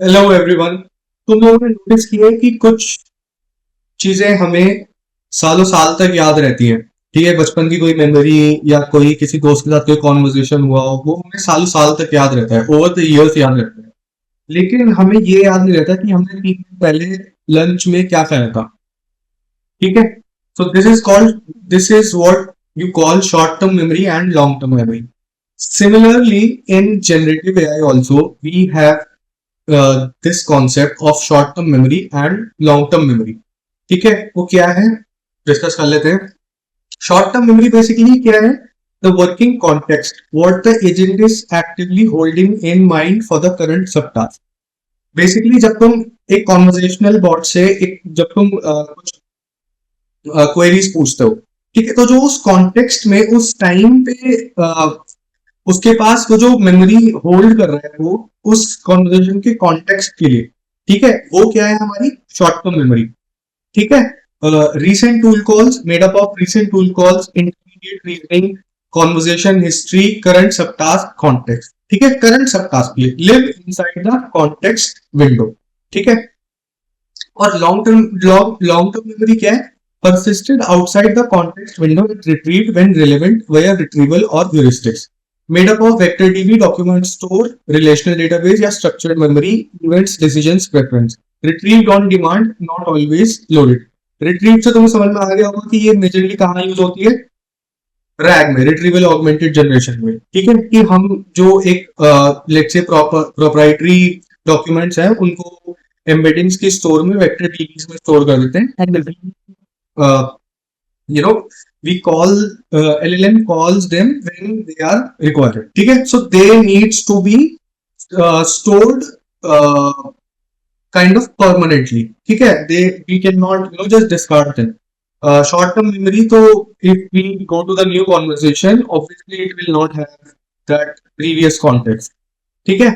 Hello everyone. तुम लोगों ने नोटिस किया है कि कुछ चीजें हमें सालों साल तक याद रहती हैं। ठीक है, बचपन की कोई मेमोरी या कोई किसी दोस्त के साथ कोई कॉन्वर्जेशन हुआ हो, वो हमें सालों साल तक याद रहता है, ओवर द इयर्स याद रहता है। लेकिन हमें ये याद नहीं रहता कि हमने 3 दिन पहले लंच में क्या खाया था। ठीक है। So this is what you call short term memory and long term memory. Similarly, in generative AI also, we have this concept of short term memory and long term memory. ठीक है, वो क्या है डिस्कस कर लेते हैं। Short term memory basically क्या है? The working context what the agent is actively holding in mind for the current सब टास्क। बेसिकली जब तुम एक कॉन्वर्जेशनल बॉट से एक जब तुम कुछ क्वेरीज पूछते हो, ठीक है, तो जो उस कॉन्टेक्स्ट में उस टाइम पे उसके पास वो जो मेमोरी होल्ड कर रहा है वो उस कॉन्वर्जेशन के कॉन्टेक्स्ट के लिए, ठीक है, वो क्या है हमारी शॉर्ट टर्म मेमोरी। ठीक है। recent tool calls made up of recent tool calls, intermediate reasoning, conversation history, current subtask, context। ठीक है, करंट सबटास्क के लिए live inside the context window. ठीक है। और लॉन्ग टर्म मेमोरी क्या है? persisted outside the context window, it retrieved when relevant via retrieval or heuristics, made up of vector db, document store, relational database या structured memory, events, decisions, preference, retrieved on demand, not always loaded। Retrieve से तुम्हें समझ में आ गया होगा कि ये majorly कहाँ यूज होती है? रैग में, रिट्रीवल ऑगमेंटेड जनरेशन में। ठीक है, कि हम जो एक लेट्स से प्रोप्राइटरी डॉक्यूमेंट्स हैं उनको एम्बेडिंग्स की स्टोर में वेक्टर डीबीज में स्टोर कर देते हैं। you know we call LLM calls them when they are required। ठीक है, so they needs to be stored uh, kind of permanently। ठीक है, they we cannot just discard them। short term memory, तो if we go to the new conversation obviously it will not have that previous context। ठीक है।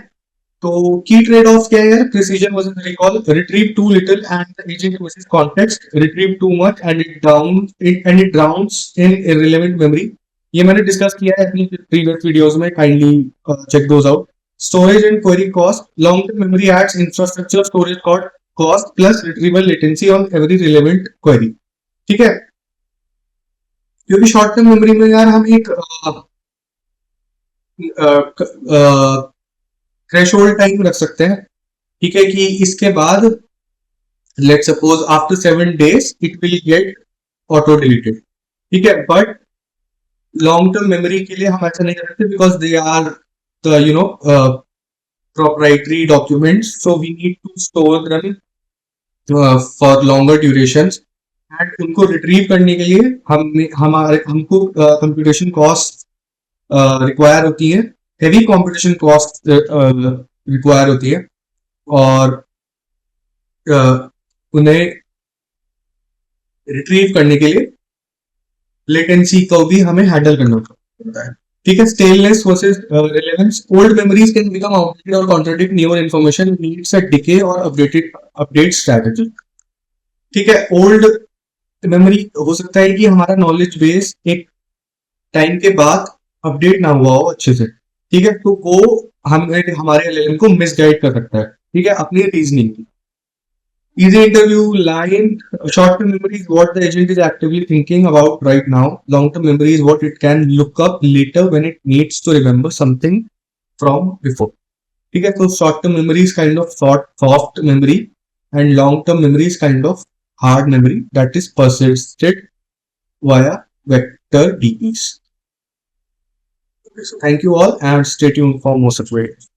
तो की trade off क्या है यार? Precision versus recall. Retrieve too little and the agent versus context. Retrieve too much and it drowns in irrelevant memory. ये मैंने discuss किया है अपनी प्रीवियस वीडियोस में, kindly check those out. Storage and query cost. Long term memory adds infrastructure storage cost plus retrieval latency on every relevant query. ठीक है, क्योंकि short term memory में यार हम एक थ्रेशोल्ड टाइम रख सकते हैं। ठीक है, कि इसके बाद let suppose after 7 days it will get auto deleted. ठीक है, बट लॉन्ग टर्म मेमोरी के लिए हम ऐसा नहीं कर सकते because they are the proprietary documents, so we need to store them for longer durations। And उनको रिट्रीव करने के लिए हमको कंप्यूटेशन कॉस्ट रिक्वायर होती है, हेवी कंप्यूटेशन कॉस्ट रिक्वायर होती है। और उन्हें रिट्रीव करने के लिए लेटेंसी को भी हमें हैंडल करना पड़ता है। ठीक है, staleness versus relevance. Old memories can become outdated और contradict newer information, needs a decay और अपडेट स्ट्रेटजी। ठीक है, ओल्ड मेमोरी हो सकता है कि हमारा नॉलेज बेस एक टाइम के बाद अपडेट ना हुआ हो अच्छे से। ठीक है, तो वो हमें हमारे एलएलएम को मिसगाइड कर सकता है। ठीक है, अपनी रीजनिंग की। Easy interview line. Short-term memory is what the agent is actively thinking about right now. Long-term memory is what it can look up later when it needs to remember something from before. ठीक है, तो short-term memory is kind of soft memory and long-term memory is kind of hard memory that is persisted via vector DBs। Okay, so thank you all and stay tuned for more such videos.